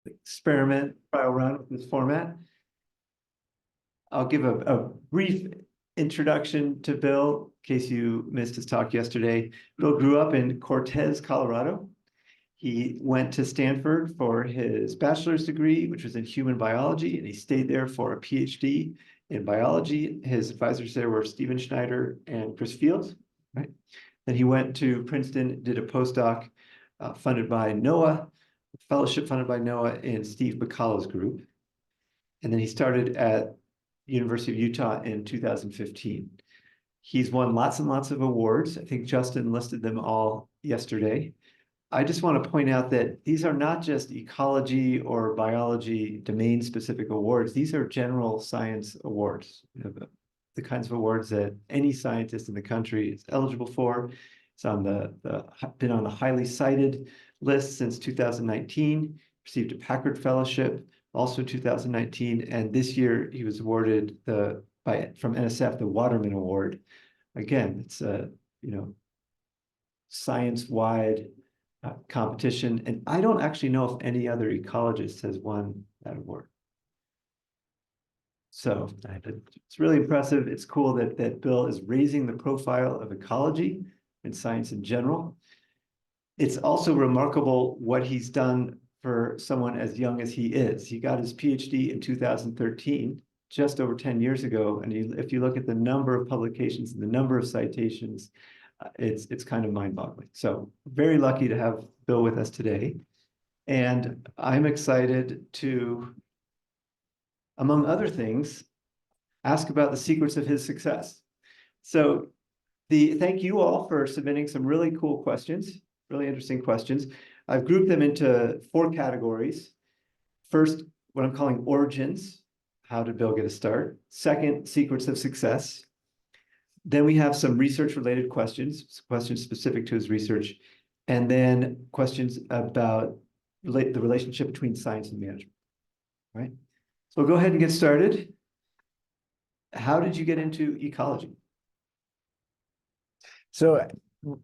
experiment trial run with this format. I'll give a brief introduction to Bill, in case you missed his talk yesterday. Bill grew up in Cortez, Colorado. He went to Stanford for his bachelor's degree, which was in human biology, and he stayed there for a PhD in biology. His advisors there were Stephen Schneider and Chris Fields, right? Then he went to Princeton, did a postdoc funded by NOAA, fellowship funded by NOAA in Steve Bacala's group. And then he started at University of Utah in 2015. He's won lots and lots of awards. I think Justin listed them all yesterday. I just want to point out that these are not just ecology or biology domain-specific awards. These are general science awards, the kinds of awards that any scientist in the country is eligible for. It's on been on the highly cited list since 2019, received a Packard Fellowship, also 2019, and this year he was awarded from NSF the Waterman Award. Again, it's a science-wide competition, and I don't actually know if any other ecologist has won that award. So it's really impressive. It's cool that Bill is raising the profile of ecology and science in general. It's also remarkable what he's done for someone as young as he is. He got his PhD in 2013, just over 10 years ago. And if you look at the number of publications and the number of citations, it's kind of mind-boggling. So very lucky to have Bill with us today. And I'm excited to, among other things, ask about the secrets of his success. So thank you all for submitting some really cool questions, really interesting questions. I've grouped them into 4 categories. First, what I'm calling origins. How did Bill get a start? Second, secrets of success. Then we have some research-related questions specific to his research, and then questions about the relationship between science and management, right? So we'll go ahead and get started. How did you get into ecology? So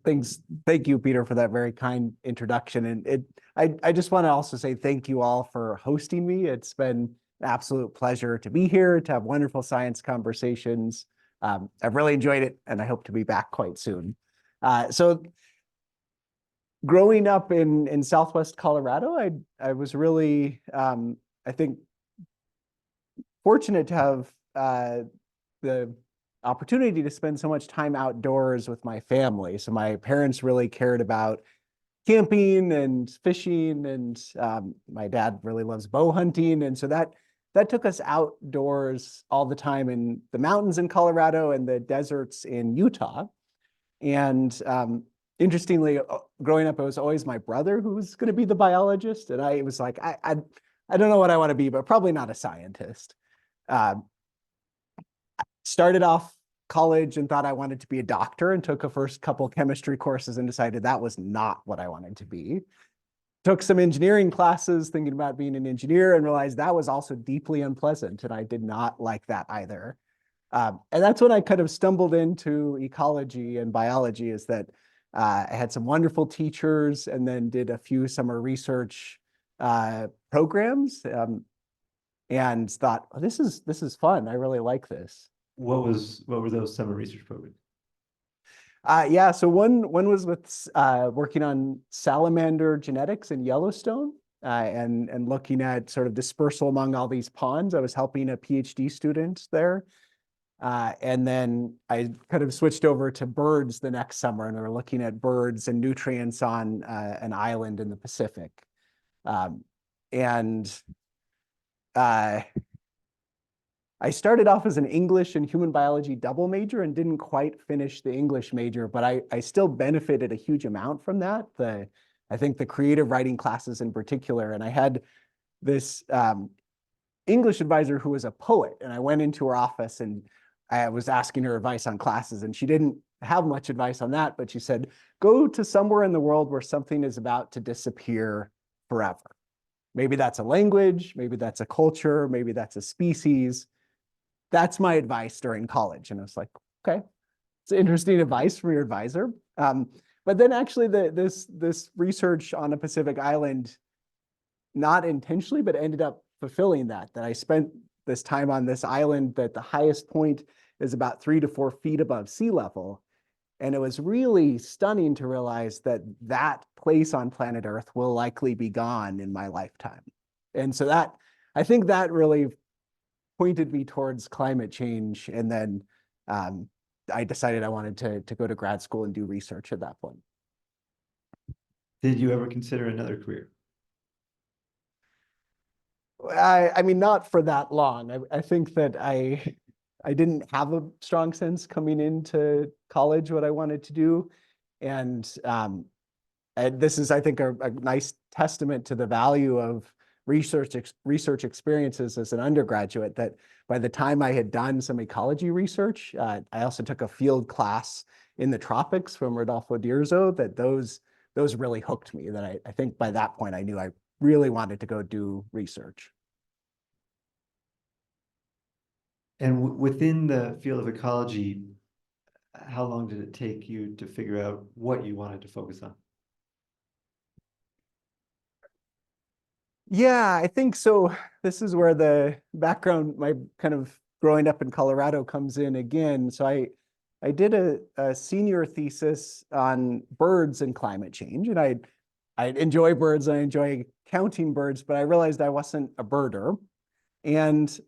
thank you, Peter, for that very kind introduction. And I just want to also say thank you all for hosting me. It's been an absolute pleasure to be here, to have wonderful science conversations. I've really enjoyed it, and I hope to be back quite soon. So growing up in Southwest Colorado, I was really, I think, fortunate to have the opportunity to spend so much time outdoors with my family. So my parents really cared about camping and fishing, and my dad really loves bow hunting. And so that took us outdoors all the time in the mountains in Colorado and the deserts in Utah. And interestingly, growing up, it was always my brother who was going to be the biologist. And I was like, I don't know what I want to be, but probably not a scientist. Started off college and thought I wanted to be a doctor, and took a first couple chemistry courses and decided that was not what I wanted to be. Took some engineering classes thinking about being an engineer, and realized that was also deeply unpleasant, and I did not like that either. And that's when I kind of stumbled into ecology and biology, is that I had some wonderful teachers, and then did a few summer research programs, and thought, oh, this is fun. I really like this. What were those summer research programs? Yeah, so one was with working on salamander genetics in Yellowstone, and looking at sort of dispersal among all these ponds. I was helping a PhD student there. And then I kind of switched over to birds the next summer, and we were looking at birds and nutrients on an island in the Pacific. I started off as an English and human biology double major and didn't quite finish the English major, but I still benefited a huge amount from that. I think the creative writing classes in particular. And I had this English advisor who was a poet, and I went into her office and I was asking her advice on classes, and she didn't have much advice on that, but she said, go to somewhere in the world where something is about to disappear forever. Maybe that's a language, maybe that's a culture, maybe that's a species. That's my advice during college. And I was like, okay, it's interesting advice from your advisor. But then actually this research on a Pacific island not intentionally, but ended up fulfilling that I spent this time on this island that the highest point is about 3 to 4 feet above sea level. And it was really stunning to realize that that place on planet Earth will likely be gone in my lifetime. And so that, I think that really pointed me towards climate change. And then I decided I wanted to go to grad school and do research at that point. Did you ever consider another career? I mean, not for that long. I think that I didn't have a strong sense coming into college what I wanted to do. And this is, I think, a nice testament to the value of research experiences as an undergraduate, that by the time I had done some ecology research, I also took a field class in the tropics from Rodolfo Dirzo, that those really hooked me, that I think by that point I knew I really wanted to go do research. And within the field of ecology, how long did it take you to figure out what you wanted to focus on? Yeah, I think so. This is where the background, my kind of growing up in Colorado, comes in again. So I did a senior thesis on birds and climate change, and I enjoy birds, I enjoy counting birds, but I realized I wasn't a birder. And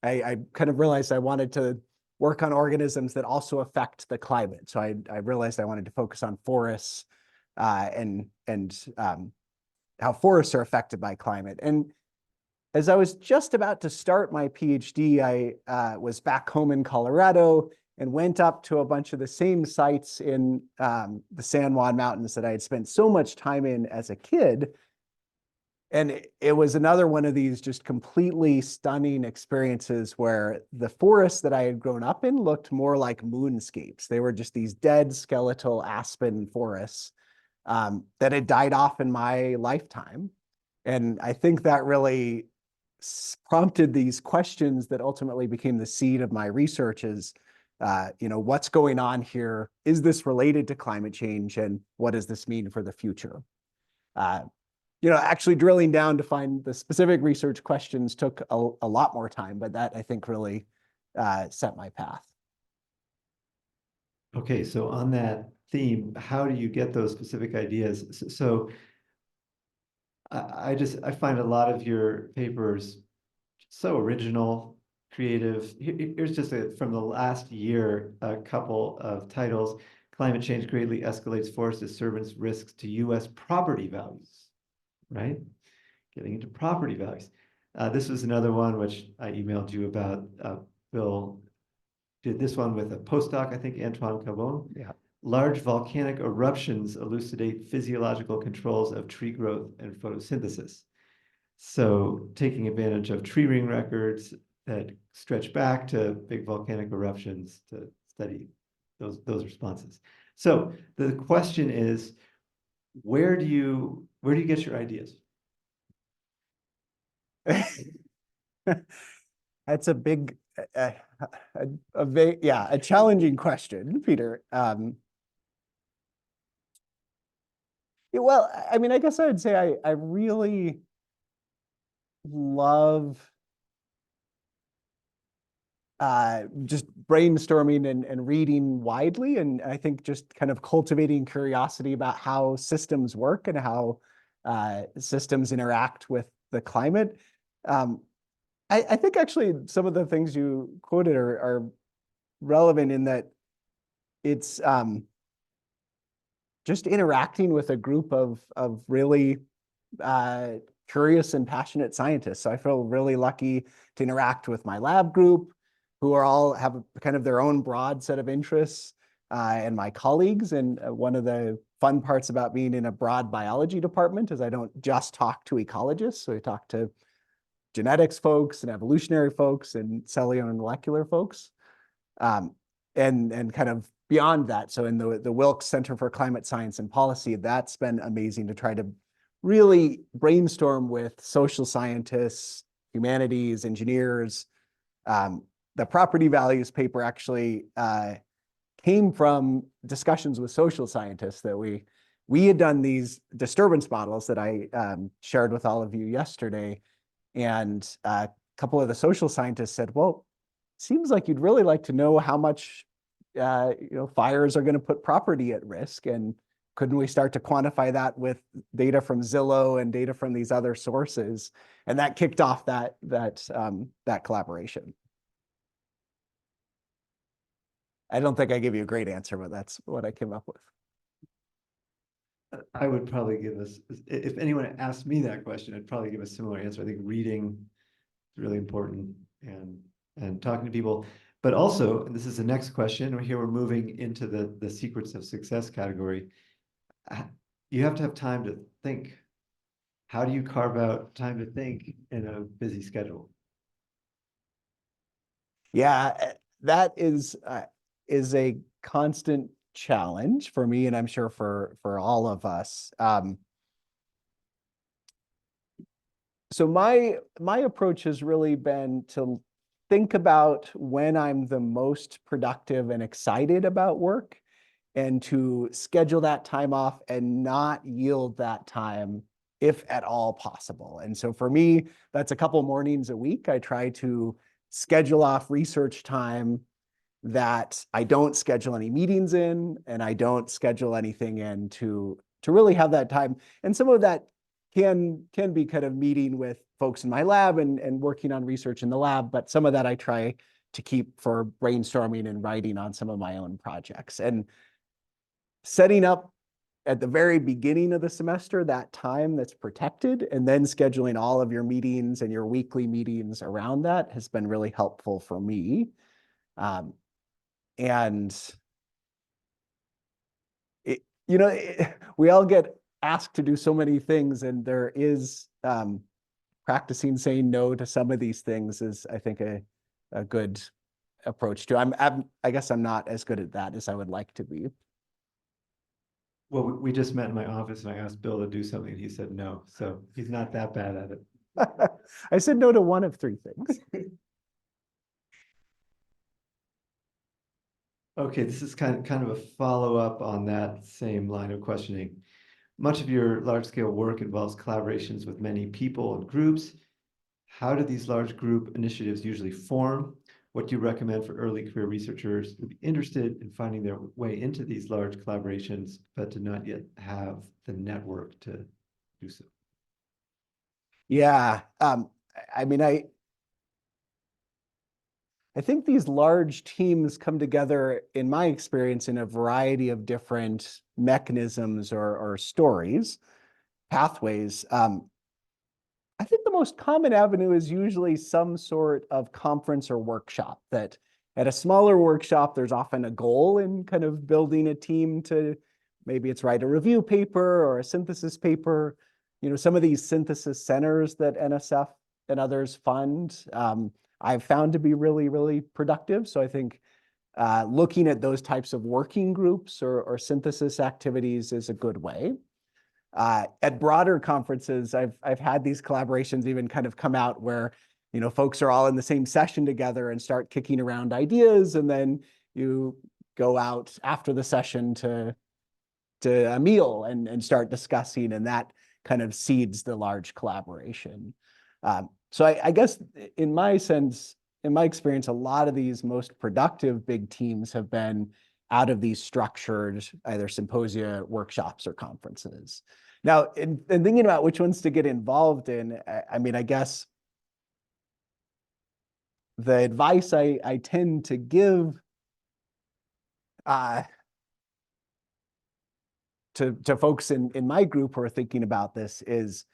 I kind of realized I wanted to work on organisms that also affect the climate. So I realized I wanted to focus on forests and how forests are affected by climate. And as I was just about to start my PhD, I was back home in Colorado and went up to a bunch of the same sites in the San Juan Mountains that I had spent so much time in as a kid. And it was another one of these just completely stunning experiences where the forests that I had grown up in looked more like moonscapes. They were just these dead skeletal aspen forests that had died off in my lifetime. And I think that really prompted these questions that ultimately became the seed of my research is, what's going on here? Is this related to climate change? And what does this mean for the future? Actually drilling down to find the specific research questions took a lot more time, but that I think really set my path. Okay, so on that theme, how do you get those specific ideas? So I find a lot of your papers so original, creative. Here's just from the last year, a couple of titles. Climate change greatly escalates forest disturbance risks to US property values, right? Getting into property values. This was another one which I emailed you about. Bill did this one with a postdoc, I think Antoine Cabon. Yeah. Large volcanic eruptions elucidate physiological controls of tree growth and photosynthesis. So taking advantage of tree ring records that stretch back to big volcanic eruptions to study those responses. So the question is, where do you get your ideas? That's a big, a challenging question, Peter. Well, I mean, I guess I would say I really love just brainstorming and reading widely. And I think just kind of cultivating curiosity about how systems work and how systems interact with the climate. I think actually some of the things you quoted are relevant in that it's just interacting with a group of really curious and passionate scientists. So I feel really lucky to interact with my lab group, who are all have kind of their own broad set of interests, and my colleagues. And one of the fun parts about being in a broad biology department is I don't just talk to ecologists. So I talk to genetics folks and evolutionary folks and cellular and molecular folks. And kind of beyond that, so in the Wilkes Center for Climate Science and Policy, that's been amazing to try to really brainstorm with social scientists, humanities, engineers. The property values paper actually came from discussions with social scientists that we we had done these disturbance models that I shared with all of you yesterday. And a couple of the social scientists said, well, seems like you'd really like to know how much fires are going to put property at risk. And couldn't we start to quantify that with data from Zillow and data from these other sources? And that kicked off that collaboration. I don't think I gave you a great answer, but that's what I came up with. I would probably give us, if anyone asked me that question, I'd probably give a similar answer. I think reading is really important and talking to people. But also, and this is the next question, here we're moving into the secrets of success category. You have to have time to think. How do you carve out time to think in a busy schedule? Yeah, that is a constant challenge for me, and I'm sure for all of us. So my approach has really been to think about when I'm the most productive and excited about work, and to schedule that time off and not yield that time if at all possible. And so for me, that's a couple mornings a week. I try to schedule off research time that I don't schedule any meetings in, and I don't schedule anything in to really have that time. And some of that can be kind of meeting with folks in my lab and working on research in the lab, but some of that I try to keep for brainstorming and writing on some of my own projects. And setting up at the very beginning of the semester that time that's protected, and then scheduling all of your meetings and your weekly meetings around that has been really helpful for me. And we all get asked to do so many things, and there is practicing saying no to some of these things is, I think, a good approach to. I guess I'm not as good at that as I would like to be. Well, we just met in my office and I asked Bill to do something and he said no, so he's not that bad at it. I said no to one of three things. Okay, this is kind of a follow-up on that same line of questioning. Much of your large-scale work involves collaborations with many people and groups. How do these large group initiatives usually form? What do you recommend for early career researchers who would be interested in finding their way into these large collaborations, but do not yet have the network to do so? Yeah, I mean, I think these large teams come together, in my experience, in a variety of different mechanisms or stories, pathways. I think the most common avenue is usually some sort of conference or workshop. That at a smaller workshop, there's often a goal in kind of building a team to, maybe it's write a review paper or a synthesis paper. Some of these synthesis centers that NSF and others fund, I've found to be really, really productive. So I think looking at those types of working groups or synthesis activities is a good way. At broader conferences, I've had these collaborations even kind of come out where, folks are all in the same session together and start kicking around ideas, and then you go out after the session to a meal and start discussing, and that kind of seeds the large collaboration. So I guess in my experience, a lot of these most productive big teams have been out of these structured either symposia, workshops, or conferences. Now, in thinking about which ones to get involved in, I mean, I guess the advice I tend to give to folks in my group who are thinking about this is,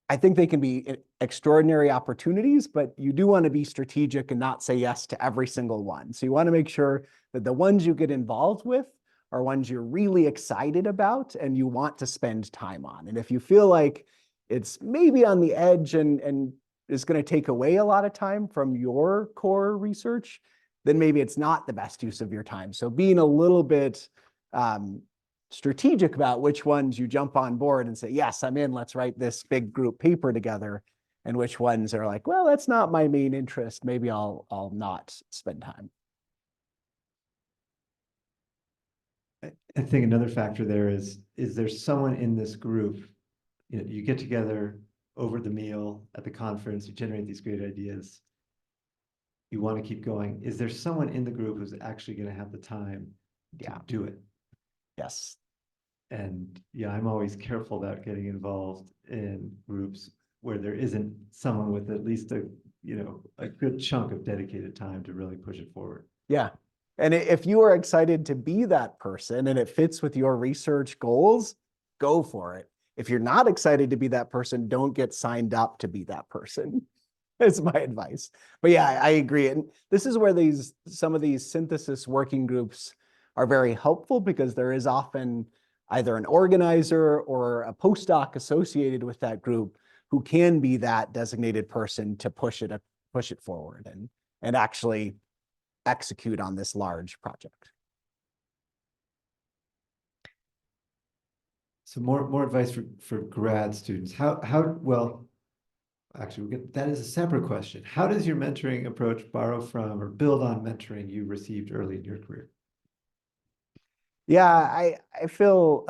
I think they can be extraordinary opportunities, but you do want to be strategic and not say yes to every single one. So you want to make sure that the ones you get involved with are ones you're really excited about and you want to spend time on. And if you feel like it's maybe on the edge and is going to take away a lot of time from your core research, then maybe it's not the best use of your time. So being a little bit strategic about which ones you jump on board and say, yes, I'm in, let's write this big group paper together, and which ones are like, well, that's not my main interest, maybe I'll not spend time. I think another factor there is there someone in this group, you know, you get together over the meal at the conference, you generate these great ideas. You want to keep going. Is there someone in the group who's actually going to have the time to Yeah. do it? Yes. And yeah, I'm always careful about getting involved in groups where there isn't someone with at least a, you know, a good chunk of dedicated time to really push it forward. Yeah. And if you are excited to be that person and it fits with your research goals, go for it. If you're not excited to be that person, don't get signed up to be that person. Is my advice. But yeah, I agree. And this is where some of these synthesis working groups are very helpful, because there is often either an organizer or a postdoc associated with that group who can be that designated person to push it forward and actually execute on this large project. So more advice for grad students. Well, actually, that is a separate question. How does your mentoring approach borrow from or build on mentoring you received early in your career? Yeah, I feel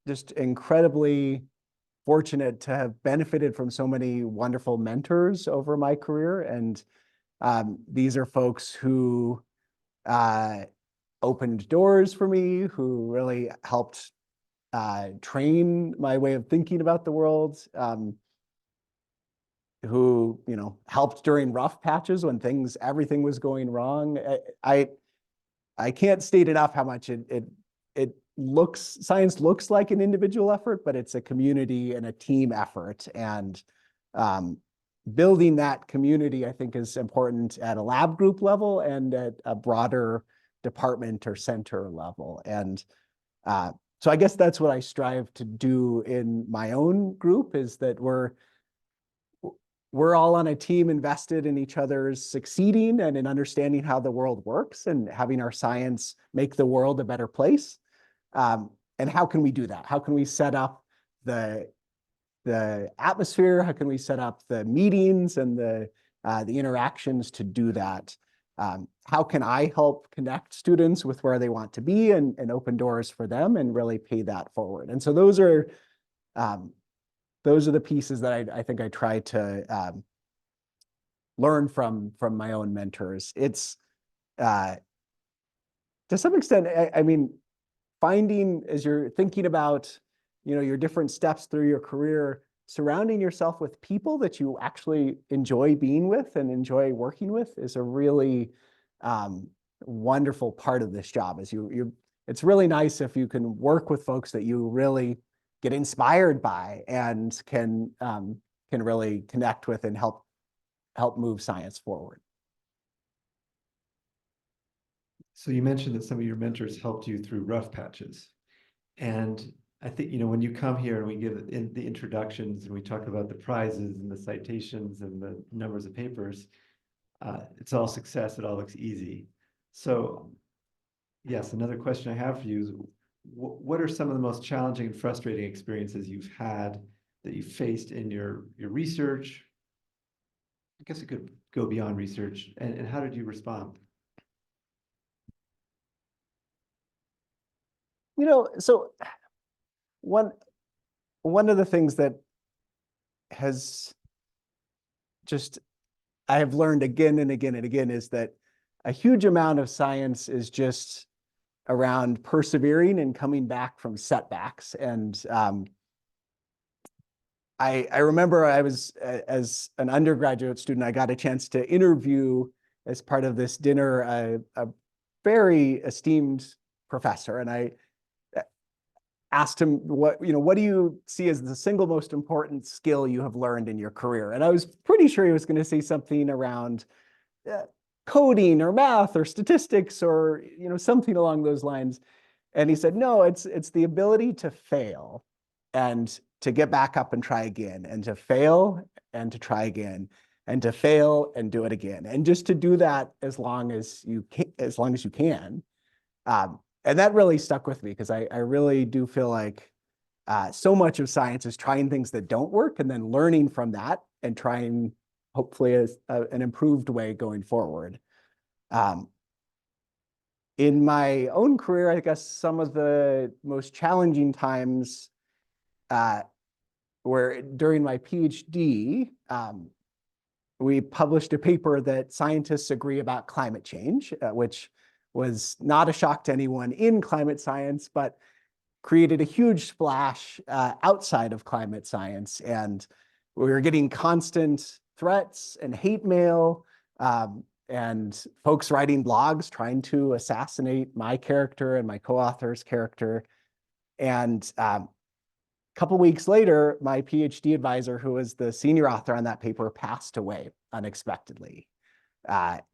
just incredibly fortunate to have benefited from so many wonderful mentors over my career. And these are folks who opened doors for me, who really helped train my way of thinking about the world, who, you know, helped during rough patches when everything was going wrong. I can't state enough how much science looks like an individual effort, but it's a community and a team effort. And building that community, I think, is important at a lab group level and at a broader department or center level. And so I guess that's what I strive to do in my own group, is that we're all on a team invested in each other's succeeding and in understanding how the world works and having our science make the world a better place. And how can we do that? How can we set up the atmosphere? How can we set up the meetings and the interactions to do that? How can I help connect students with where they want to be and open doors for them and really pay that forward? And so those are the pieces that I think I try to learn from my own mentors. It's to some extent, I mean, finding, as you're thinking about, you know, your different steps through your career, surrounding yourself with people that you actually enjoy being with and enjoy working with is a really wonderful part of this job. It's really nice if you can work with folks that you really get inspired by and can really connect with and help move science forward. So you mentioned that some of your mentors helped you through rough patches. And I think, you know, when you come here and we give in the introductions and we talk about the prizes and the citations and the numbers of papers, it's all success. It all looks easy. So yes, another question I have for you is, what are some of the most challenging and frustrating experiences you've had that you faced in your research? I guess it could go beyond research. And how did you respond? You know, so one of the things that has just I have learned again and again and again is that a huge amount of science is just around persevering and coming back from setbacks. And I remember I was, as an undergraduate student, I got a chance to interview, as part of this dinner, a very esteemed professor. And I asked him, what do you see as the single most important skill you have learned in your career? And I was pretty sure he was going to say something around coding or math or statistics or, you know, something along those lines. And he said, no, it's the ability to fail and to get back up and try again, and to fail and to try again, and to fail and do it again. And just to do that as long as you can. And that really stuck with me, because I really do feel like so much of science is trying things that don't work and then learning from that and trying, hopefully, an improved way going forward. In my own career, I guess some of the most challenging times were during my PhD. We published a paper that scientists agree about climate change, which was not a shock to anyone in climate science, but created a huge splash outside of climate science. And we were getting constant threats and hate mail, and folks writing blogs trying to assassinate my character and my co-author's character. And a couple weeks later, my PhD advisor, who was the senior author on that paper, passed away unexpectedly.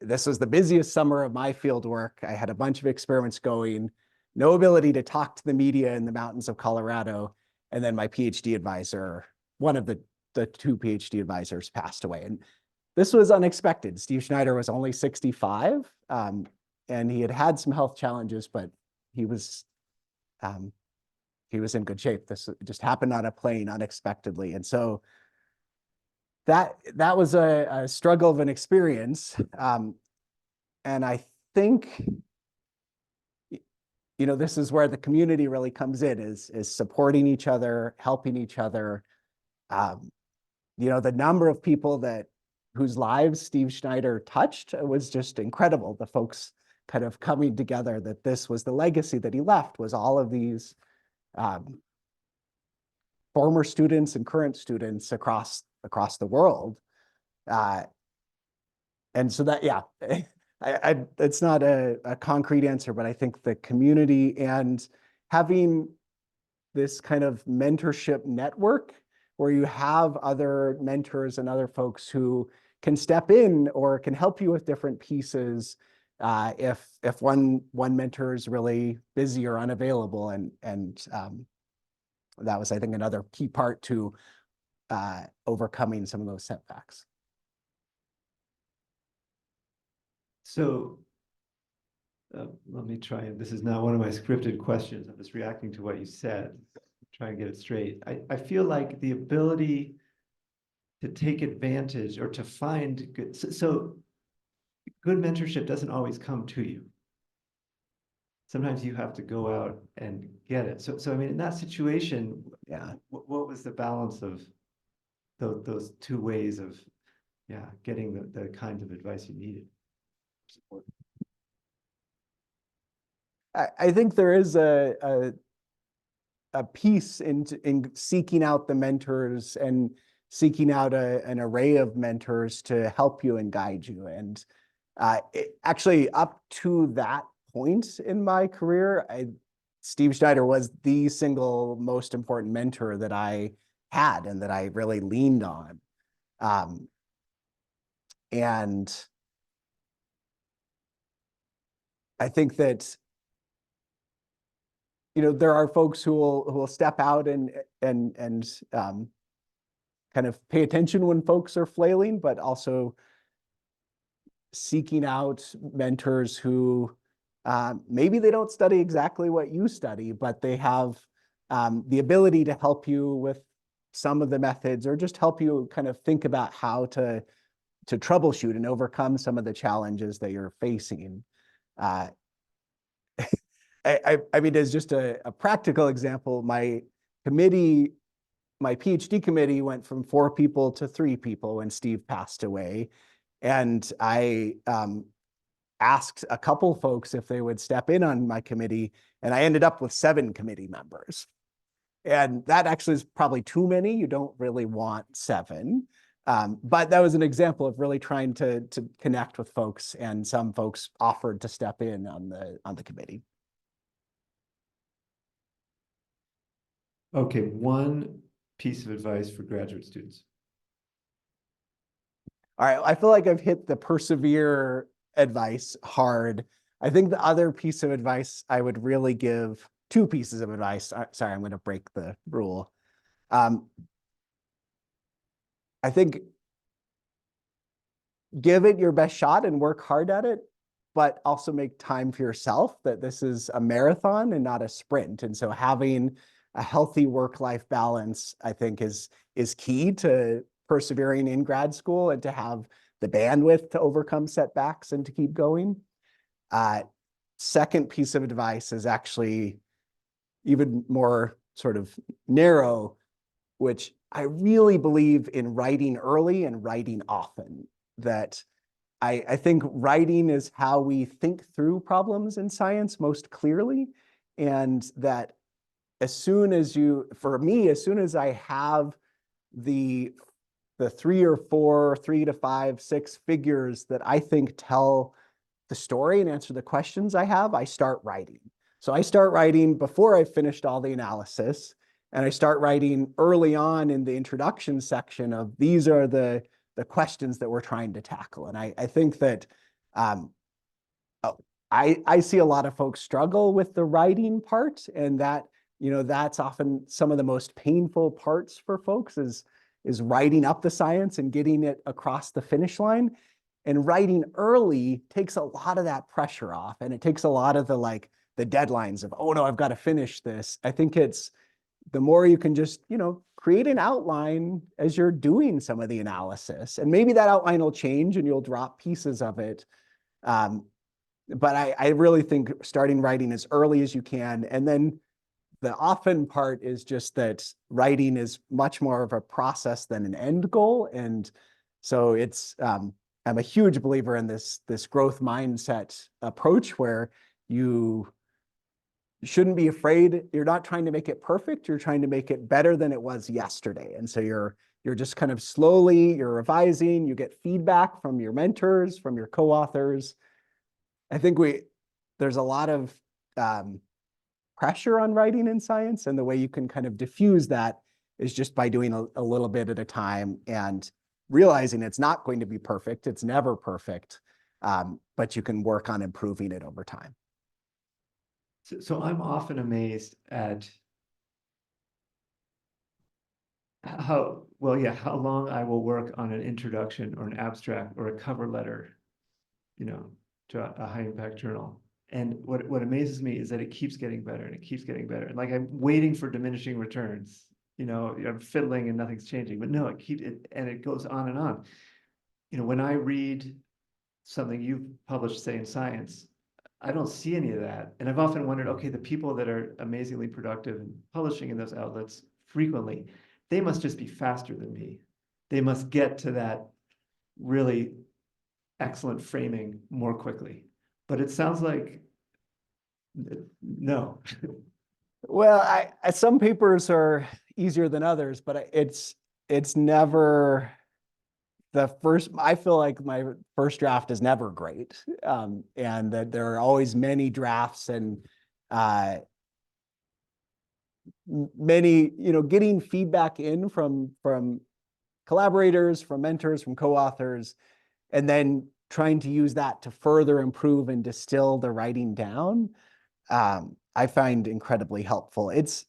This was the busiest summer of my field work. I had a bunch of experiments going, no ability to talk to the media in the mountains of Colorado. And then my PhD advisor, one of the two PhD advisors, passed away. And this was unexpected. Steve Schneider was only 65, and he had had some health challenges, but he was in good shape. This just happened on a plane unexpectedly. And so that was a struggle of an experience. And I think, this is where the community really comes in, is supporting each other, helping each other. The number of people whose lives Steve Schneider touched was just incredible. The folks kind of coming together, that this was the legacy that he left, was all of these former students and current students across the world. And so that, yeah, it's not a concrete answer, but I think the community and having this kind of mentorship network where you have other mentors and other folks who can step in or can help you with different pieces if one mentor is really busy or unavailable. And that was, I think, another key part to overcoming some of those setbacks. So let me try, and this is not one of my scripted questions. I'm just reacting to what you said, try and get it straight. I feel like the ability to take advantage or to find good, so good mentorship doesn't always come to you. Sometimes you have to go out and get it. So I mean, in that situation, Yeah. What was the balance of those two ways of, getting the kinds of advice you needed? Support. I think there is a piece in seeking out the mentors and seeking out an array of mentors to help you and guide you. And actually, up to that point in my career, Steve Schneider was the single most important mentor that I had and that I really leaned on. And I think that there are folks who will step out and kind of pay attention when folks are flailing, but also seeking out mentors who maybe they don't study exactly what you study, but they have the ability to help you with some of the methods, or just help you kind of think about how to troubleshoot and overcome some of the challenges that you're facing. I mean, as just a practical example, my PhD committee went from 4 people to 3 people when Steve passed away. And I asked a couple folks if they would step in on my committee, and I ended up with 7 committee members. And that actually is probably too many. You don't really want 7. But that was an example of really trying to connect with folks, and some folks offered to step in on the committee. Okay, one piece of advice for graduate students. All right, I feel like I've hit the persevere advice hard. I think the other piece of advice I would really give, 2 pieces of advice. Sorry, I'm going to break the rule. I think give it your best shot and work hard at it, but also make time for yourself, that this is a marathon and not a sprint. And so having a healthy work-life balance, I think, is key to persevering in grad school, and to have the bandwidth to overcome setbacks and to keep going. second piece of advice is actually even more sort of narrow, which I really believe in writing early and writing often. That I think writing is how we think through problems in science most clearly. And that as soon as for me, as soon as I have the 3 to 5, 6 figures that I think tell the story and answer the questions I have, I start writing. So I start writing before I've finished all the analysis, and I start writing early on in the introduction section of these are the questions that we're trying to tackle. And I think that I see a lot of folks struggle with the writing part, and that, that's often some of the most painful parts for folks is writing up the science and getting it across the finish line. And writing early takes a lot of that pressure off, and it takes a lot of the deadlines of, oh no, I've got to finish this. I think it's the more you can just, create an outline as you're doing some of the analysis, and maybe that outline will change and you'll drop pieces of it. But I really think starting writing as early as you can. And then the often part is just that writing is much more of a process than an end goal. And so it's, I'm a huge believer in this growth mindset approach where you shouldn't be afraid. You're not trying to make it perfect. You're trying to make it better than it was yesterday. And so you're just kind of slowly, you're revising, you get feedback from your mentors, from your co-authors. I think there's a lot of pressure on writing in science, and the way you can kind of diffuse that is just by doing a little bit at a time and realizing it's not going to be perfect. It's never perfect, but you can work on improving it over time. So I'm often amazed at how long I will work on an introduction or an abstract or a cover letter, to a high impact journal. And what amazes me is that it keeps getting better and it keeps getting better. And like I'm waiting for diminishing returns, I'm fiddling and nothing's changing, but no, it goes on and on. When I read something you've published, say in Science, I don't see any of that. And I've often wondered, okay, the people that are amazingly productive and publishing in those outlets frequently, they must just be faster than me. They must get to that really excellent framing more quickly. But it sounds like no. Well, some papers are easier than others, but it's never the first. I feel like my first draft is never great, and that there are always many drafts and many, getting feedback in from collaborators, from mentors, from co-authors, and then trying to use that to further improve and distill the writing down. I find incredibly helpful. It's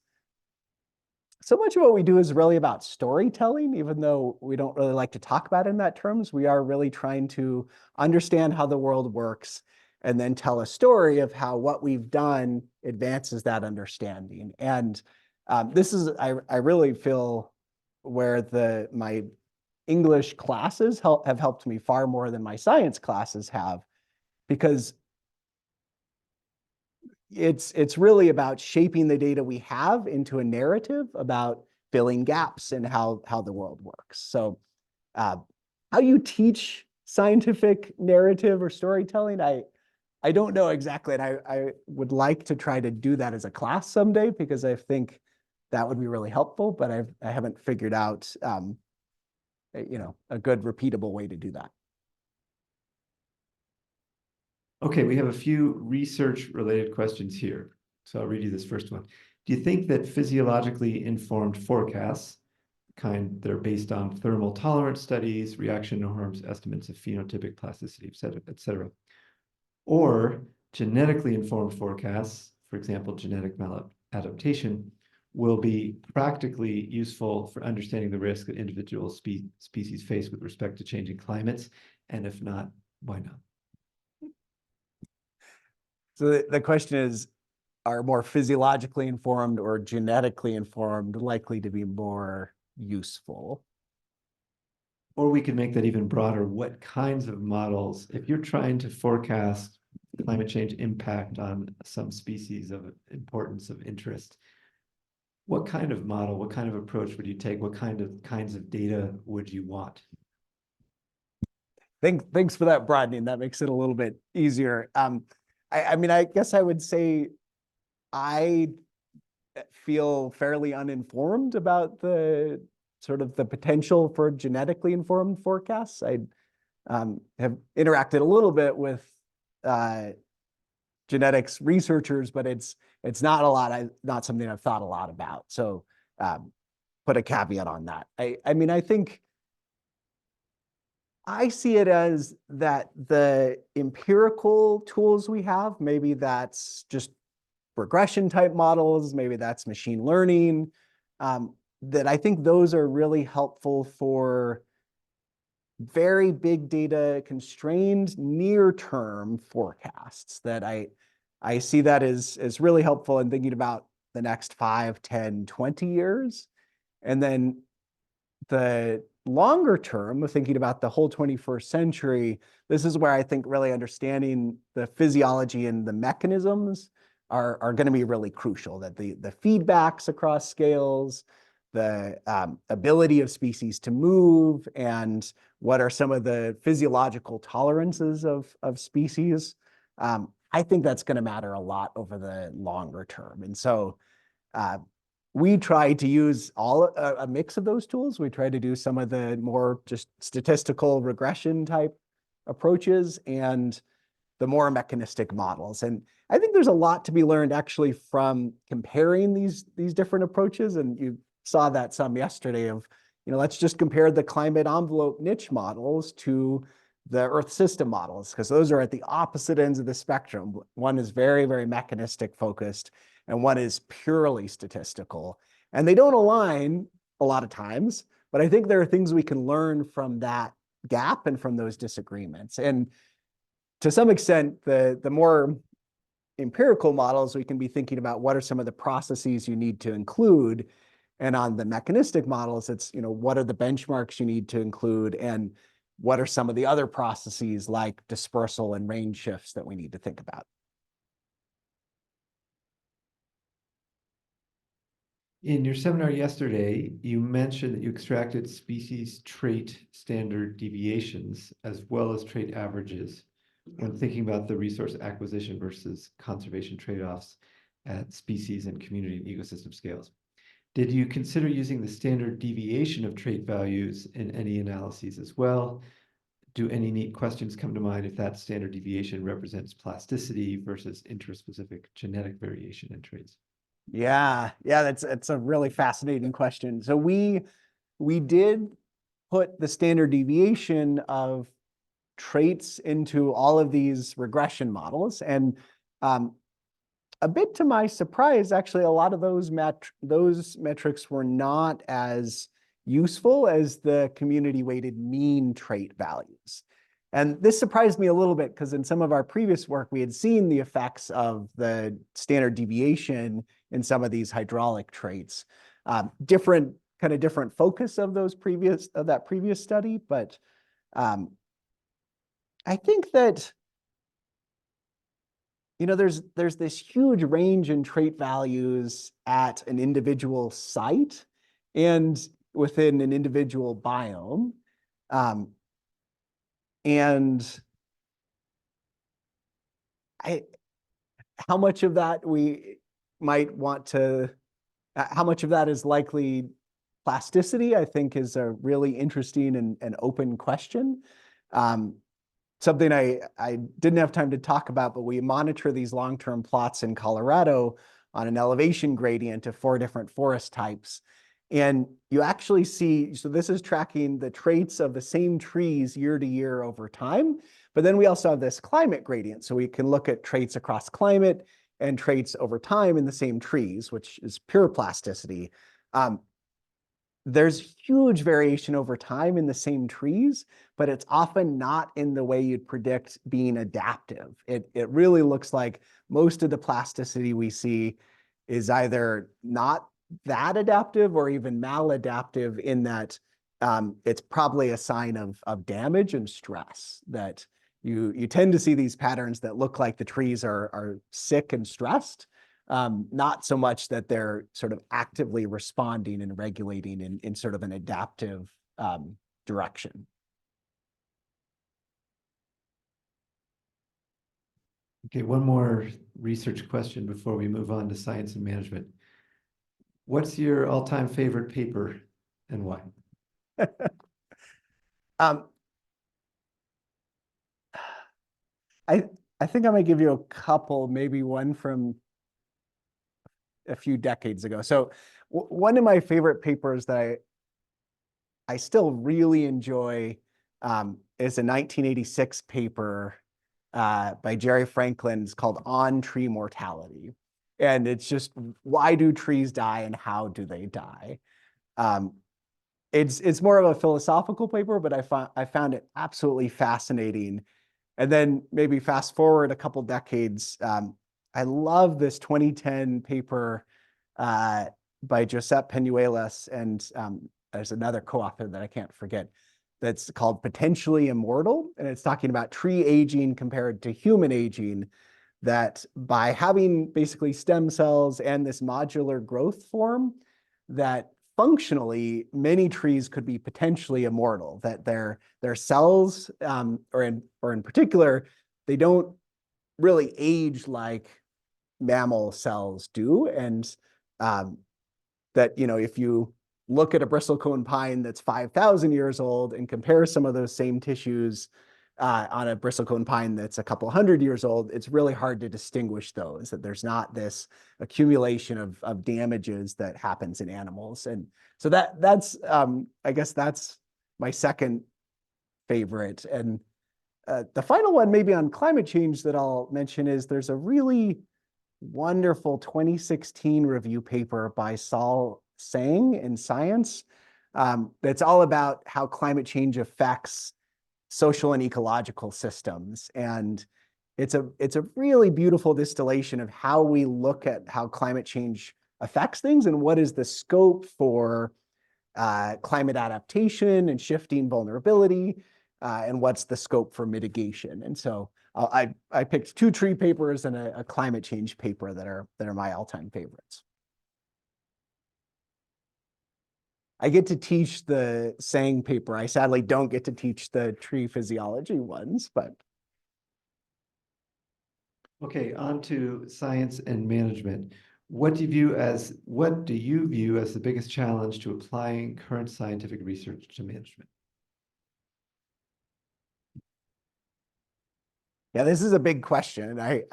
so much of what we do is really about storytelling, even though we don't really like to talk about it in that terms. We are really trying to understand how the world works and then tell a story of how what we've done advances that understanding. And this is, I really feel where my English classes have helped me far more than my science classes have, because it's really about shaping the data we have into a narrative about filling gaps in how the world works. So how you teach scientific narrative or storytelling, I don't know exactly. And I would like to try to do that as a class someday, because I think that would be really helpful, but I haven't figured out a good repeatable way to do that. Okay, we have a few research-related questions here. So I'll read you this first one. Do you think that physiologically informed forecasts, kind that are based on thermal tolerance studies, reaction norms, estimates of phenotypic plasticity, et cetera, or genetically informed forecasts, for example, genetic maladaptation, will be practically useful for understanding the risk that individual species face with respect to changing climates? And if not, why not? So the question is, are more physiologically informed or genetically informed likely to be more useful? Or we could make that even broader. What kinds of models, if you're trying to forecast, climate change impact on some species of importance of interest. What kind of model, what kind of approach would you take? What kinds of data would you want? Thanks for that broadening. That makes it a little bit easier. I mean, I guess I would say I feel fairly uninformed about the sort of the potential for genetically informed forecasts. I have interacted a little bit with genetics researchers, but it's not something I've thought a lot about. So put a caveat on that. I mean, I think I see it as that the empirical tools we have, maybe that's just regression type models, maybe that's machine learning, that I think those are really helpful for very big data constrained near term forecasts. That I see that as really helpful in thinking about the next 5, 10, 20 years. And then the longer term of thinking about the whole 21st century, this is where I think really understanding the physiology and the mechanisms are going to be really crucial. That the feedbacks across scales, the ability of species to move, and what are some of the physiological tolerances of species. I think that's going to matter a lot over the longer term. And so we try to use a mix of those tools. We try to do some of the more just statistical regression type approaches and the more mechanistic models. And I think there's a lot to be learned actually from comparing these different approaches. And you saw that some yesterday of, let's just compare the climate envelope niche models to the Earth system models, because those are at the opposite ends of the spectrum. One is very, very mechanistic focused, and one is purely statistical. And they don't align a lot of times, but I think there are things we can learn from that gap and from those disagreements. And to some extent, the more empirical models, we can be thinking about what are some of the processes you need to include. And on the mechanistic models, it's, what are the benchmarks you need to include, and what are some of the other processes like dispersal and range shifts that we need to think about. In your seminar yesterday, you mentioned that you extracted species trait standard deviations as well as trait averages when thinking about the resource acquisition versus conservation trade-offs at species and community and ecosystem scales. Did you consider using the standard deviation of trait values in any analyses as well? Do any neat questions come to mind if that standard deviation represents plasticity versus interspecific genetic variation in traits? Yeah, that's a really fascinating question. So we did put the standard deviation of traits into all of these regression models, and a bit to my surprise, actually, a lot of those metrics were not as useful as the community-weighted mean trait values. And this surprised me a little bit because in some of our previous work, we had seen the effects of the standard deviation in some of these hydraulic traits. Different focus of that previous study, but I think that there's this huge range in trait values at an individual site and within an individual biome. And how much of that how much of that is likely plasticity, I think is a really interesting and open question. Something I didn't have time to talk about, but we monitor these long-term plots in Colorado on an elevation gradient of 4 different forest types. And you actually see, so this is tracking the traits of the same trees year to year over time. But then we also have this climate gradient. So we can look at traits across climate and traits over time in the same trees, which is pure plasticity. There's huge variation over time in the same trees, but it's often not in the way you'd predict being adaptive. It really looks like most of the plasticity we see is either not that adaptive or even maladaptive, in that it's probably a sign of damage and stress. That you tend to see these patterns that look like the trees are sick and stressed, not so much that they're sort of actively responding and regulating in sort of an adaptive direction. Okay, one more research question before we move on to science and management. What's your all-time favorite paper and why? Um, I think I'm gonna give you a couple, maybe one from a few decades ago. So one of my favorite papers that I still really enjoy is a 1986 paper by Jerry Franklin. It's called On Tree Mortality. And it's just, why do trees die and how do they die? It's more of a philosophical paper, but I found it absolutely fascinating. And then maybe fast forward a couple decades, I love this 2010 paper by Josep Peñuelas, and there's another co-author that I can't forget, that's called Potentially Immortal. And it's talking about tree aging compared to human aging, that by having basically stem cells and this modular growth form, that functionally many trees could be potentially immortal, that their cells, or in particular, they don't really age like mammal cells do. And that, if you look at a bristlecone pine that's 5,000 years old and compare some of those same tissues on a bristlecone pine that's a couple hundred years old, it's really hard to distinguish those, that there's not this accumulation of damages that happens in animals. And so that's I guess that's my second favorite. And the final one, maybe on climate change, that I'll mention is there's a really wonderful 2016 review paper by Sol Sang in Science that's all about how climate change affects social and ecological systems. And it's a really beautiful distillation of how we look at how climate change affects things and what is the scope for climate adaptation and shifting vulnerability, and what's the scope for mitigation. And so I picked two tree papers and a climate change paper that are my all-time favorites. I get to teach the Sang paper. I sadly don't get to teach the tree physiology ones, but. Okay, on to science and management. What do you view as the biggest challenge to applying current scientific research to management? Yeah, this is a big question. I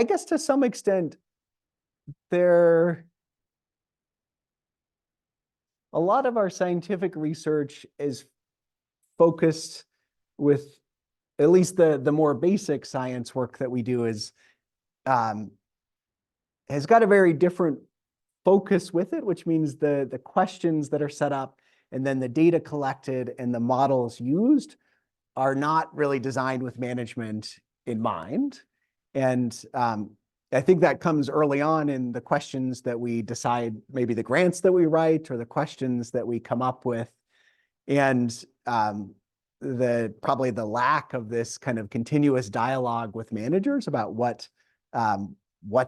guess to some extent, a lot of our scientific research is focused with, at least the more basic science work that we do has got a very different focus with it, which means the questions that are set up and then the data collected and the models used are not really designed with management in mind. And I think that comes early on in the questions that we decide, maybe the grants that we write or the questions that we come up with. And probably the lack of this kind of continuous dialogue with managers about what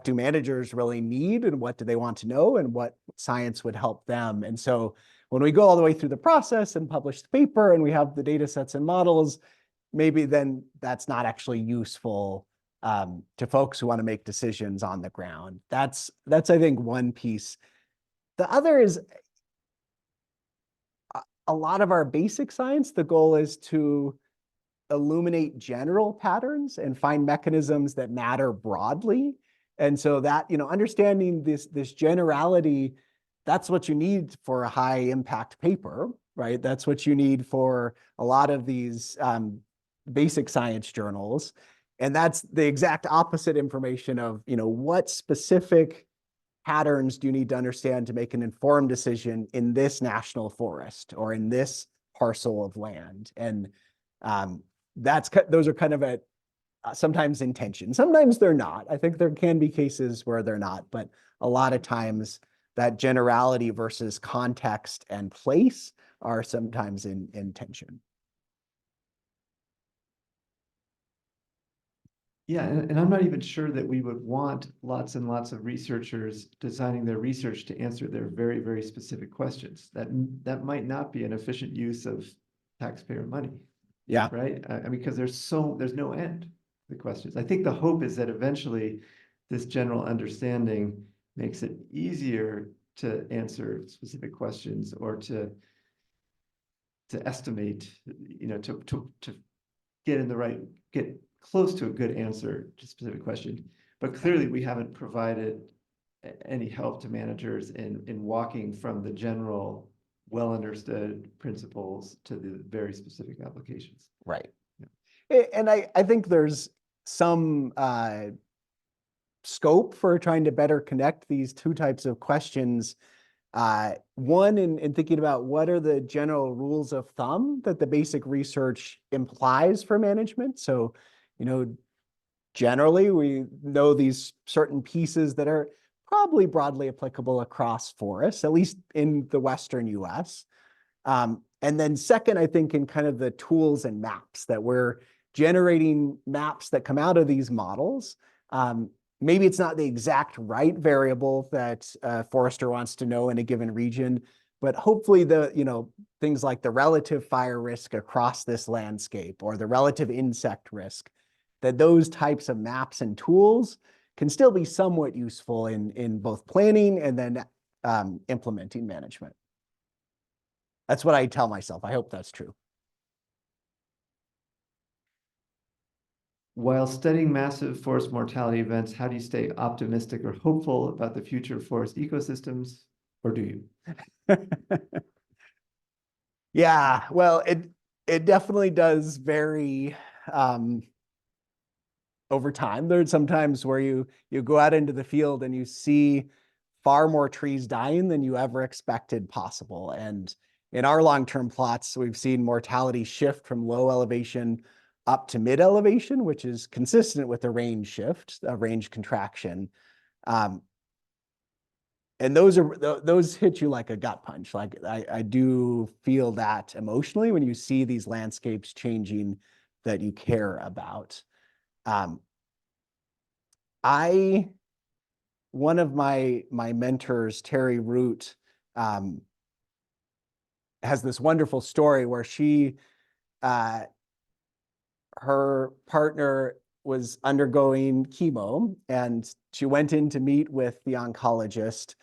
do managers really need and what do they want to know and what science would help them. And so when we go all the way through the process and publish the paper and we have the data sets and models, maybe then that's not actually useful to folks who want to make decisions on the ground. That's I think one piece. The other is a lot of our basic science, the goal is to illuminate general patterns and find mechanisms that matter broadly. And so that, understanding this generality, that's what you need for a high impact paper, right? That's what you need for a lot of these basic science journals. And that's the exact opposite information of, what specific patterns do you need to understand to make an informed decision in this national forest or in this parcel of land? And those are kind of at sometimes in tension. Sometimes they're not. I think there can be cases where they're not, but a lot of times that generality versus context and place are sometimes in tension. Yeah, and I'm not even sure that we would want lots and lots of researchers designing their research to answer their very, very specific questions. That might not be an efficient use of taxpayer money. Yeah. Right? I mean, because there's no end to the questions. I think the hope is that eventually this general understanding makes it easier to answer specific questions or to estimate, to get close to a good answer to a specific question. But clearly we haven't provided any help to managers in walking from the general well understood principles to the very specific applications. Right. Yeah. And I think there's some scope for trying to better connect these two types of questions. One, in thinking about what are the general rules of thumb that the basic research implies for management. So, generally we know these certain pieces that are probably broadly applicable across forests, at least in the Western US. And then second, I think in kind of the tools and maps that we're generating maps that come out of these models. Maybe it's not the exact right variable that a forester wants to know in a given region, but hopefully things like the relative fire risk across this landscape or the relative insect risk, that those types of maps and tools can still be somewhat useful in both planning and then implementing management. That's what I tell myself. I hope that's true. While studying massive forest mortality events, how do you stay optimistic or hopeful about the future of forest ecosystems, or do you? Yeah, well, it definitely does vary over time. There's sometimes where you go out into the field and you see far more trees dying than you ever expected possible. And in our long-term plots, we've seen mortality shift from low elevation up to mid elevation, which is consistent with the range shift, a range contraction. And those hit you like a gut punch. Like I do feel that emotionally when you see these landscapes changing that you care about. One of my mentors, Terry Root, has this wonderful story where her partner was undergoing chemo and she went in to meet with the oncologist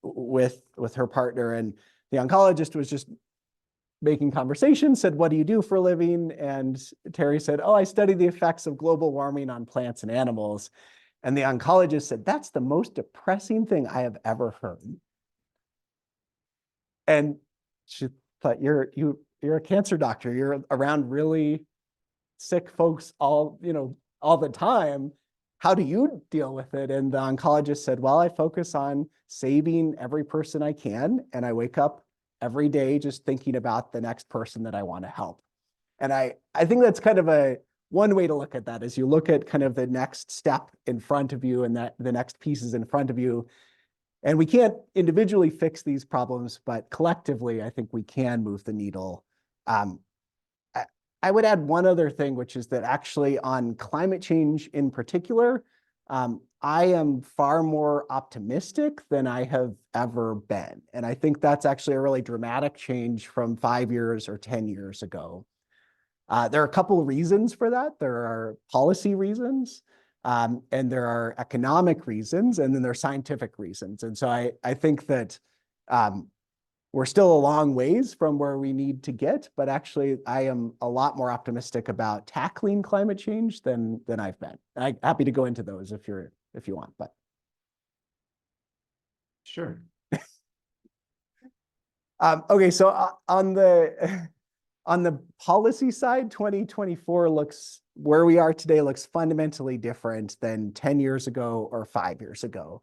with her partner, and the oncologist was just making conversation, said, "What do you do for a living?" And Terry said, "Oh, I study the effects of global warming on plants and animals." And the oncologist said, "That's the most depressing thing I have ever heard." And she thought, you're a cancer doctor. You're around really sick folks all the time. How do you deal with it? And the oncologist said, "Well, I focus on saving every person I can. And I wake up every day just thinking about the next person that I want to help." And I think that's kind of one way to look at that, is you look at kind of the next step in front of you and that the next pieces in front of you. And we can't individually fix these problems, but collectively, I think we can move the needle. I would add one other thing, which is that actually on climate change in particular, I am far more optimistic than I have ever been. And I think that's actually a really dramatic change from 5 years or 10 years ago. There are a couple of reasons for that. There are policy reasons, and there are economic reasons, and then there are scientific reasons. And so I think that we're still a long ways from where we need to get, but actually I am a lot more optimistic about tackling climate change than I've been. I'm happy to go into those if you want, but. Sure. Okay, so on the policy side, 2024 where we are today looks fundamentally different than 10 years ago or 5 years ago.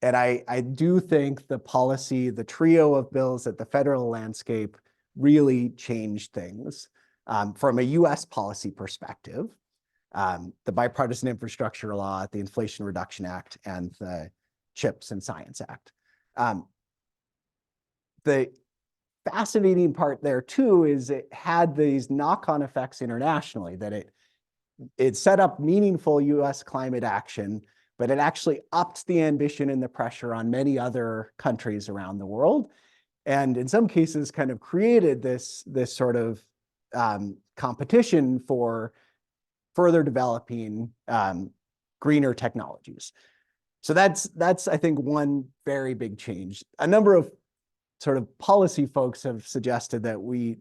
And I do think the trio of bills at the federal landscape really changed things from a US policy perspective. The Bipartisan Infrastructure Law, the Inflation Reduction Act, and the Chips and Science Act. The fascinating part there too is it had these knock-on effects internationally, that it set up meaningful US climate action, but it actually upped the ambition and the pressure on many other countries around the world. And in some cases kind of created this sort of competition for further developing greener technologies. So that's I think one very big change. A number of sort of policy folks have suggested that we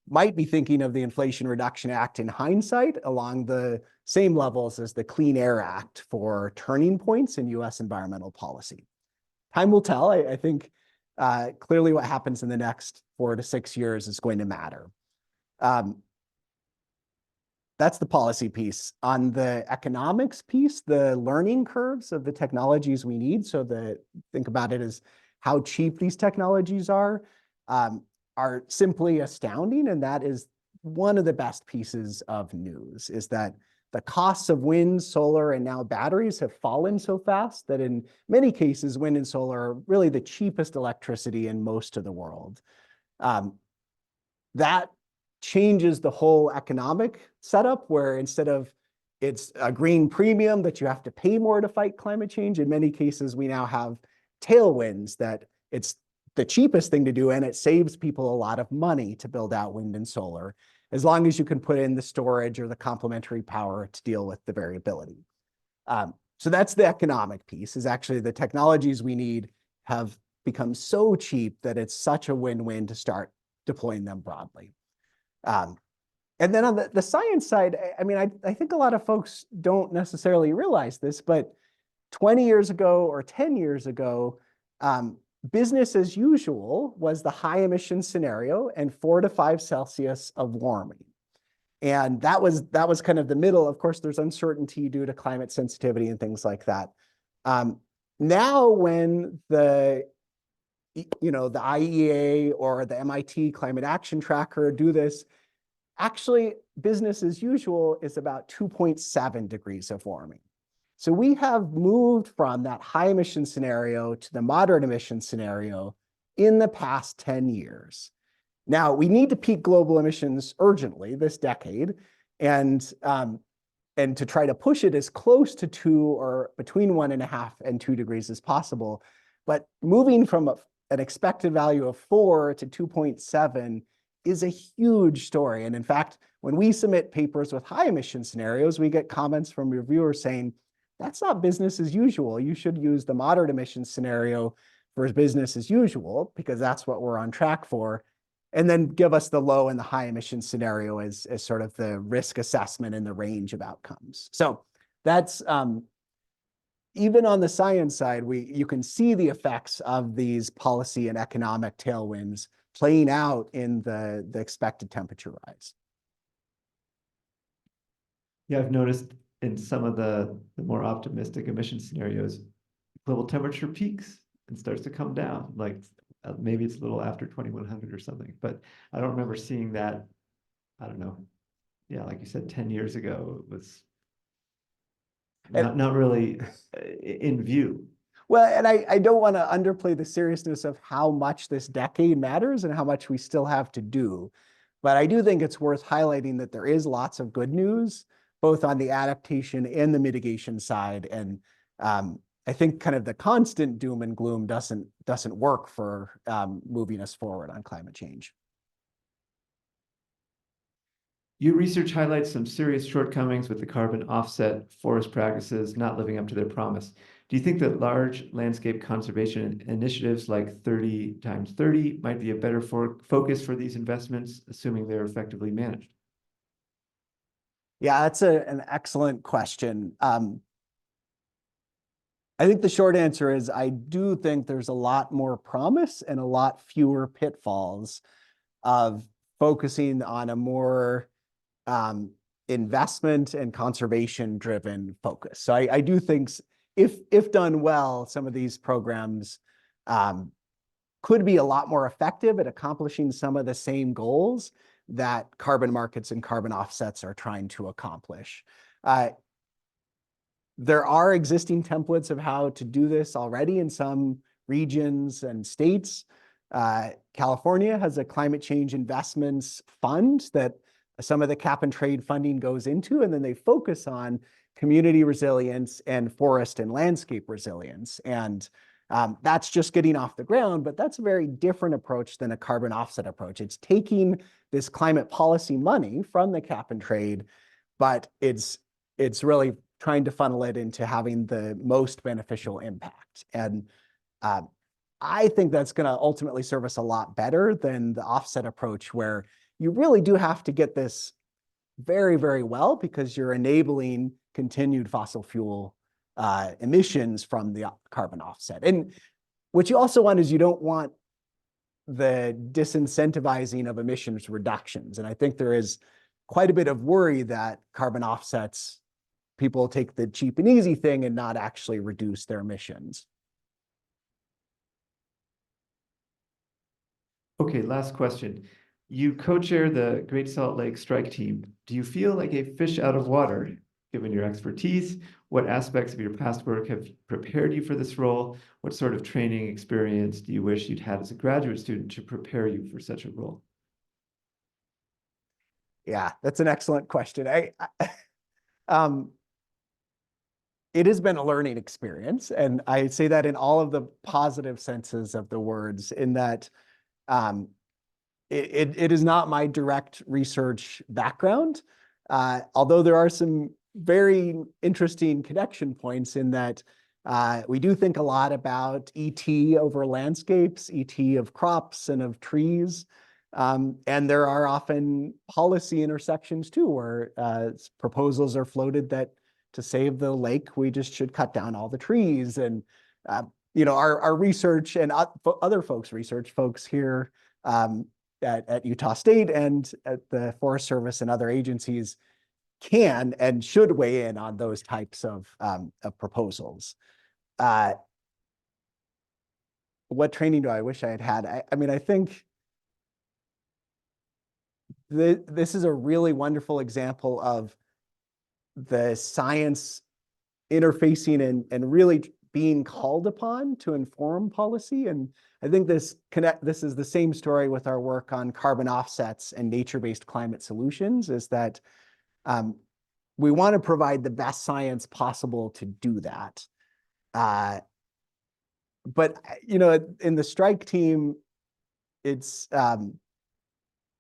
might be thinking of the Inflation Reduction Act in hindsight along the same levels as the Clean Air Act for turning points in US environmental policy. Time will tell. I think clearly what happens in the next 4 to 6 years is going to matter. That's the policy piece. On the economics piece, the learning curves of the technologies we need, so think about it as how cheap these technologies are simply astounding. And that is one of the best pieces of news, is that the costs of wind, solar, and now batteries have fallen so fast that in many cases, wind and solar are really the cheapest electricity in most of the world. That changes the whole economic setup, where instead of it's a green premium that you have to pay more to fight climate change, in many cases, we now have tailwinds that it's the cheapest thing to do, and it saves people a lot of money to build out wind and solar, as long as you can put in the storage or the complementary power to deal with the variability. So that's the economic piece, is actually the technologies we need have become so cheap that it's such a win-win to start deploying them broadly. And then on the science side, I mean, I think a lot of folks don't necessarily realize this, but 20 years ago or 10 years ago, business as usual was the high emission scenario and 4 to 5 Celsius of warming. And that was kind of the middle. Of course, there's uncertainty due to climate sensitivity and things like that. Now, when the IEA or the MIT Climate Action Tracker do this, actually business as usual is about 2.7 degrees of warming. So we have moved from that high emission scenario to the moderate emission scenario in the past 10 years. Now, we need to peak global emissions urgently this decade, and to try to push it as close to 2 or between 1.5 and 2 degrees as possible. But moving from an expected value of 4 to 2.7 is a huge story. And in fact, when we submit papers with high emission scenarios, we get comments from reviewers saying, that's not business as usual. You should use the moderate emission scenario for business as usual, because that's what we're on track for. And then give us the low and the high emission scenario as sort of the risk assessment and the range of outcomes. So that's, even on the science side, you can see the effects of these policy and economic tailwinds playing out in the expected temperature rise. Yeah, I've noticed in some of the more optimistic emission scenarios, global temperature peaks and starts to come down. Like maybe it's a little after 2100 or something, but I don't remember seeing that. I don't know. Yeah, like you said, 10 years ago, it was not really in view. Well, and I don't want to underplay the seriousness of how much this decade matters and how much we still have to do. But I do think it's worth highlighting that there is lots of good news, both on the adaptation and the mitigation side. And I think kind of the constant doom and gloom doesn't work for moving us forward on climate change. Your research highlights some serious shortcomings with the carbon offset forest practices not living up to their promise. Do you think that large landscape conservation initiatives like 30x30 might be a better focus for these investments, assuming they're effectively managed? Yeah, that's an excellent question. I think the short answer is I do think there's a lot more promise and a lot fewer pitfalls of focusing on a more investment and conservation driven focus. So I do think if done well, some of these programs could be a lot more effective at accomplishing some of the same goals that carbon markets and carbon offsets are trying to accomplish. There are existing templates of how to do this already in some regions and states. California has a climate change investments fund that some of the cap and trade funding goes into, and then they focus on community resilience and forest and landscape resilience. And that's just getting off the ground, but that's a very different approach than a carbon offset approach. It's taking this climate policy money from the cap and trade, but it's really trying to funnel it into having the most beneficial impact. And I think that's going to ultimately serve us a lot better than the offset approach, where you really do have to get this very, very well because you're enabling continued fossil fuel emissions from the carbon offset. And what you also want is you don't want the disincentivizing of emissions reductions. And I think there is quite a bit of worry that carbon offsets, people take the cheap and easy thing and not actually reduce their emissions. Okay, last question. You co-chair the Great Salt Lake Strike Team. Do you feel like a fish out of water, given your expertise? What aspects of your past work have prepared you for this role? What sort of training experience do you wish you'd had as a graduate student to prepare you for such a role? Yeah, that's an excellent question. It has been a learning experience, and I say that in all of the positive senses of the words, in that it is not my direct research background, although there are some very interesting connection points in that we do think a lot about ET over landscapes, ET of crops and of trees. And there are often policy intersections too, where proposals are floated that to save the lake, we just should cut down all the trees. And our research and other folks' research, folks here at Utah State and at the Forest Service and other agencies, can and should weigh in on those types of proposals. What training do I wish I had had? I mean, I think this is a really wonderful example of the science interfacing and really being called upon to inform policy. And I think this is the same story with our work on carbon offsets and nature-based climate solutions, is that we want to provide the best science possible to do that. But in the strike team, it's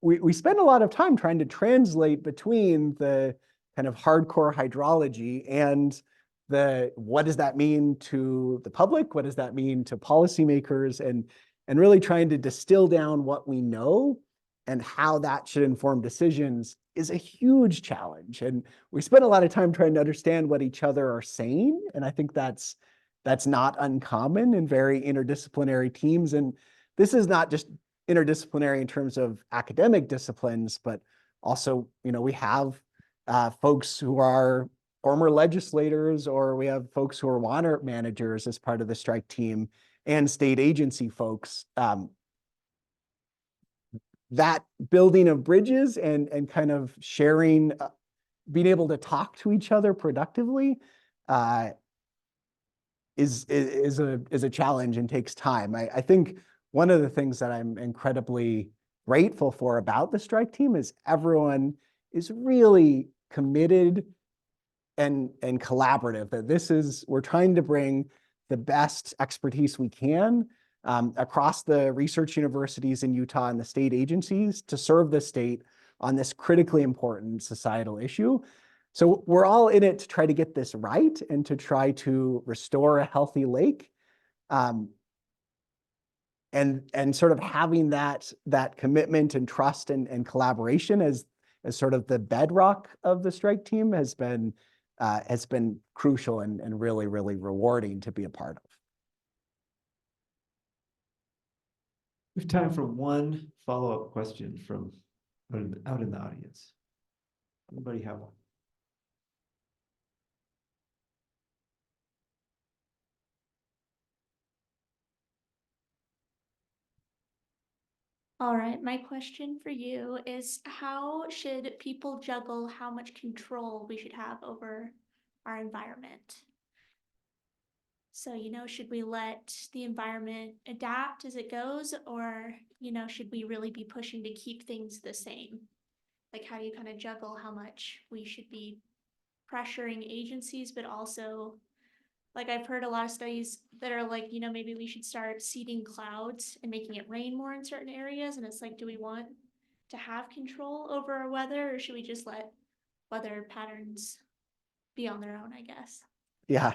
we spend a lot of time trying to translate between the kind of hardcore hydrology and what does that mean to the public? What does that mean to policymakers? And really trying to distill down what we know and how that should inform decisions is a huge challenge. And we spend a lot of time trying to understand what each other are saying. And I think that's not uncommon in very interdisciplinary teams. And this is not just interdisciplinary in terms of academic disciplines, but also, we have folks who are former legislators, or we have folks who are water managers as part of the strike team, and state agency folks. That building of bridges and kind of sharing, being able to talk to each other productively is a challenge and takes time. I think one of the things that I'm incredibly grateful for about the strike team is everyone is really committed and collaborative, that we're trying to bring the best expertise we can across the research universities in Utah and the state agencies to serve the state on this critically important societal issue. So we're all in it to try to get this right and to try to restore a healthy lake. And sort of having that commitment and trust and collaboration as sort of the bedrock of the strike team has been crucial and really, really rewarding to be a part of. We have time for one follow-up question from out in the audience. Anybody have one? All right, my question for you is, how should people juggle how much control we should have over our environment. So, should we let the environment adapt as it goes, or, should we really be pushing to keep things the same? Like, how do you kind of juggle how much we should be pressuring agencies, but also, like, I've heard a lot of studies that are like, maybe we should start seeding clouds and making it rain more in certain areas. And it's like, do we want to have control over our weather, or should we just let weather patterns be on their own, I guess? Yeah.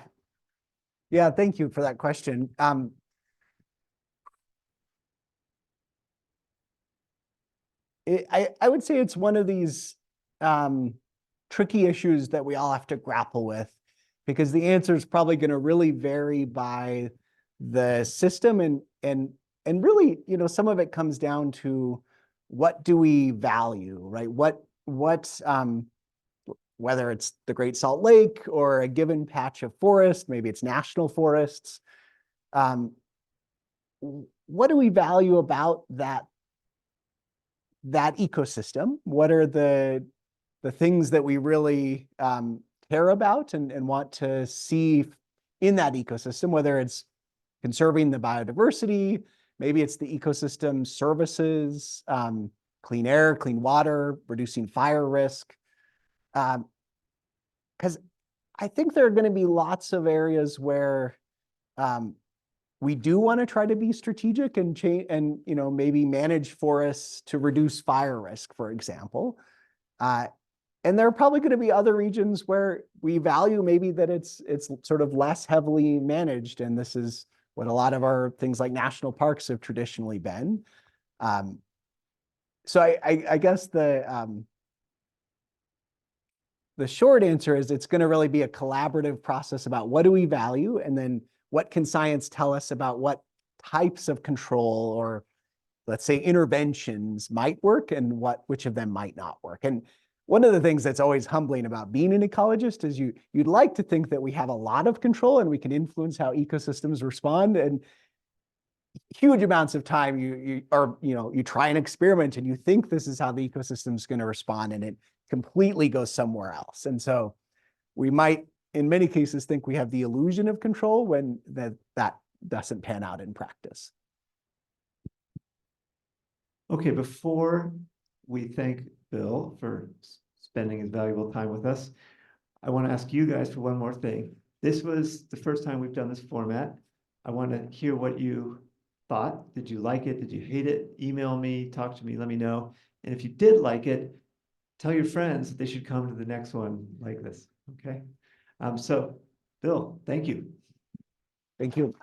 Yeah, thank you for that question. I would say it's one of these tricky issues that we all have to grapple with, because the answer is probably going to really vary by the system, and really, some of it comes down to what do we value, right? Whether it's the Great Salt Lake or a given patch of forest, maybe it's national forests. What do we value about that ecosystem? What are the things that we really care about and want to see in that ecosystem, whether it's conserving the biodiversity, maybe it's the ecosystem services, clean air, clean water, reducing fire risk. Because I think there are going to be lots of areas where we do want to try to be strategic and change, and maybe manage forests to reduce fire risk, for example. And there are probably going to be other regions where we value maybe that it's sort of less heavily managed, and this is what a lot of our things like national parks have traditionally been. So I guess the short answer is it's going to really be a collaborative process about what do we value, and then what can science tell us about what types of control or, let's say, interventions might work and which of them might not work. And one of the things that's always humbling about being an ecologist is you'd like to think that we have a lot of control and we can influence how ecosystems respond. And huge amounts of time you try an experiment and you think this is how the ecosystem is going to respond, and it completely goes somewhere else. And so we might, in many cases, think we have the illusion of control when that doesn't pan out in practice. Okay, before we thank Bill for spending his valuable time with us, I want to ask you guys for one more thing. This was the first time we've done this format. I want to hear what you thought. Did you like it? Did you hate it? Email me, talk to me, let me know. And if you did like it, tell your friends that they should come to the next one like this, okay? So, Bill, thank you. Thank you.